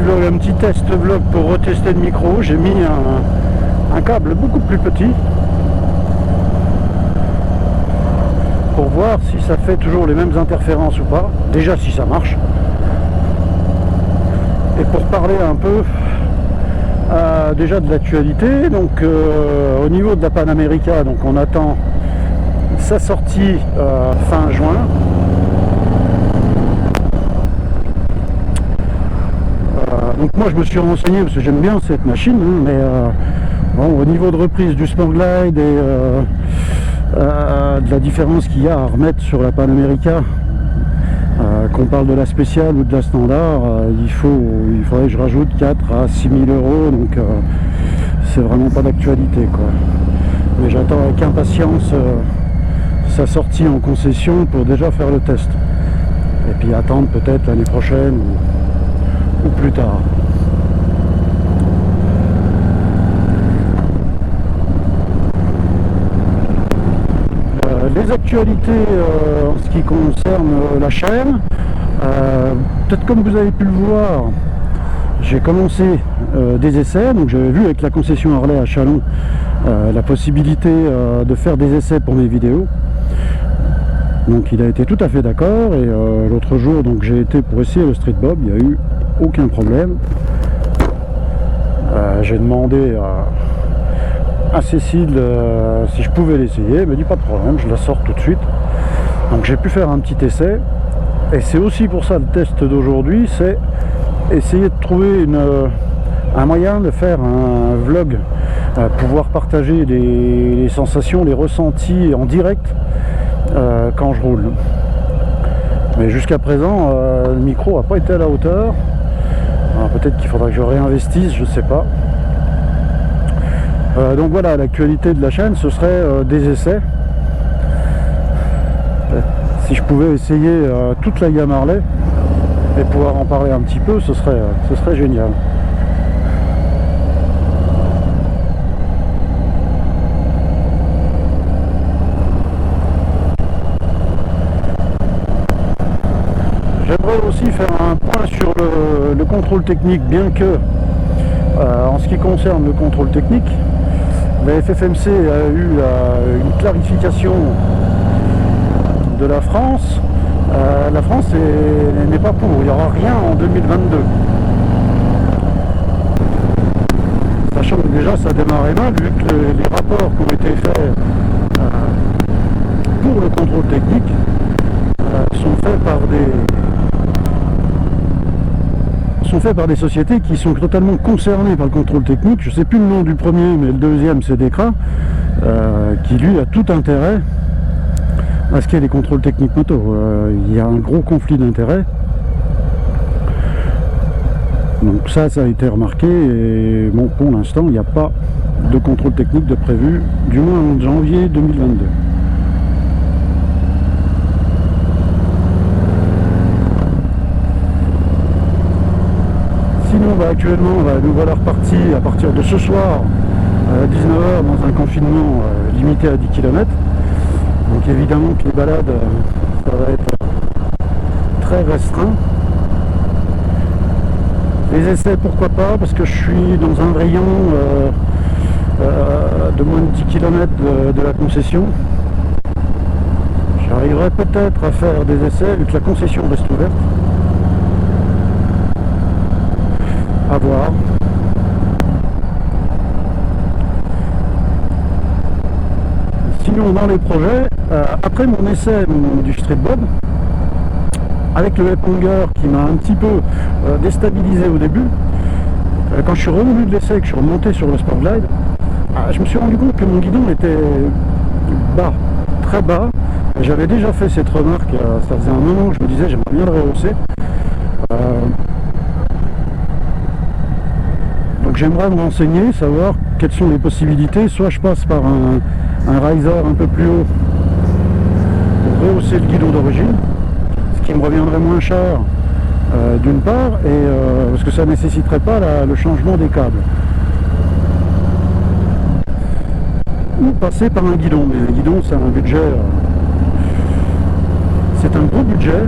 vlog, un petit test vlog pour retester le micro. J'ai mis un câble beaucoup plus petit pour voir si ça fait toujours les mêmes interférences ou pas, déjà si ça marche, et pour parler un peu déjà de l'actualité. Donc au niveau de la Panamérica, donc on attend sa sortie fin juin. Donc moi je me suis renseigné parce que j'aime bien cette machine, hein, mais bon, au niveau de reprise du Sportglide et de la différence qu'il y a à remettre sur la Panamérica, qu'on parle de la spéciale ou de la standard, il faudrait que je rajoute 4 à 6 000 euros, donc c'est vraiment pas d'actualité, quoi. Mais j'attends avec impatience sa sortie en concession pour déjà faire le test, et puis attendre peut-être l'année prochaine ou plus tard. Les actualités en ce qui concerne la chaîne, peut-être comme vous avez pu le voir, j'ai commencé des essais. Donc j'avais vu avec la concession Harley à Chalon la possibilité de faire des essais pour mes vidéos. Donc il a été tout à fait d'accord, et l'autre jour donc j'ai été pour essayer le Street Bob, il n'y a eu aucun problème. J'ai demandé à Cécile si je pouvais l'essayer, elle me dit pas de problème, je la sors tout de suite. Donc j'ai pu faire un petit essai, et c'est aussi pour ça le test d'aujourd'hui, c'est essayer de trouver un moyen de faire un vlog, pouvoir partager les sensations, les ressentis en direct quand je roule. Mais jusqu'à présent le micro n'a pas été à la hauteur. Peut-être qu'il faudra que je réinvestisse, je sais pas. Donc voilà, l'actualité de la chaîne, ce serait des essais. Si je pouvais essayer toute la gamme Harley et pouvoir en parler un petit peu, ce serait génial. J'aimerais aussi faire un point sur le contrôle technique, bien que en ce qui concerne le contrôle technique, la FFMC a eu une clarification de la France. La France n'est pas pour, il n'y aura rien en 2022. Sachant que déjà ça démarrait mal, vu que les rapports qui ont été faits pour le contrôle technique sont faits par des sociétés qui sont totalement concernées par le contrôle technique. Je ne sais plus le nom du premier, mais le deuxième c'est Decra, qui lui a tout intérêt à ce qu'il y ait des contrôles techniques moto. Il y a un gros conflit d'intérêts. Donc ça a été remarqué, et bon, pour l'instant il n'y a pas de contrôle technique de prévu, du moins en janvier 2022. Sinon, actuellement, nous voilà repartis à partir de ce soir à 19h dans un confinement limité à 10 km. Donc évidemment que les balades, ça va être très restreint. Les essais, pourquoi pas, parce que je suis dans un rayon de moins de 10 km de la concession. J'arriverai peut-être à faire des essais vu que la concession reste ouverte. À voir. Sinon, dans les projets, après mon essai du Street Bob, avec le Hep Hanger qui m'a un petit peu déstabilisé au début, quand je suis revenu de l'essai, que je suis remonté sur le Sportglide, je me suis rendu compte que mon guidon était bas, très bas. J'avais déjà fait cette remarque, ça faisait un moment que je me disais j'aimerais bien le rehausser. Donc j'aimerais me renseigner, savoir quelles sont les possibilités. Soit je passe par un riser un peu plus haut pour rehausser le guidon d'origine, ce qui me reviendrait moins cher d'une part, et parce que ça ne nécessiterait pas le changement des câbles. Ou passer par un guidon, mais un guidon c'est un budget, c'est un gros budget.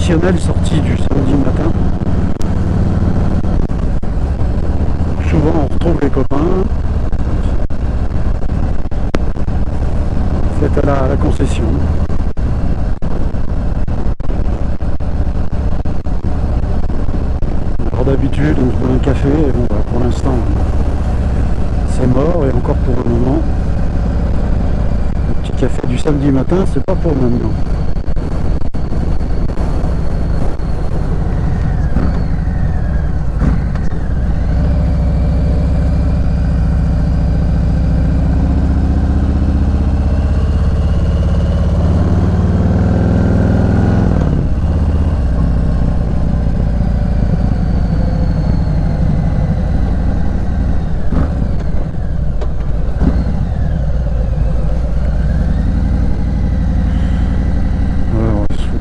traditionnelle sortie du samedi matin. Souvent on retrouve les copains. C'est à la concession. Alors d'habitude on se boit un café et bon bah, pour l'instant c'est mort et encore pour le moment. Le petit café du samedi matin c'est pas pour maintenant.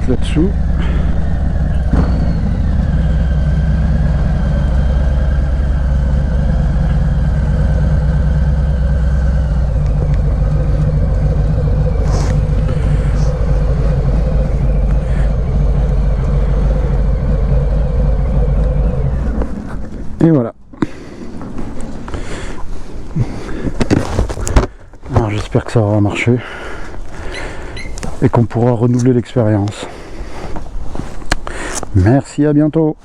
Là-dessous. Et voilà. Alors j'espère que ça aura marché et qu'on pourra renouveler l'expérience. Merci, à bientôt.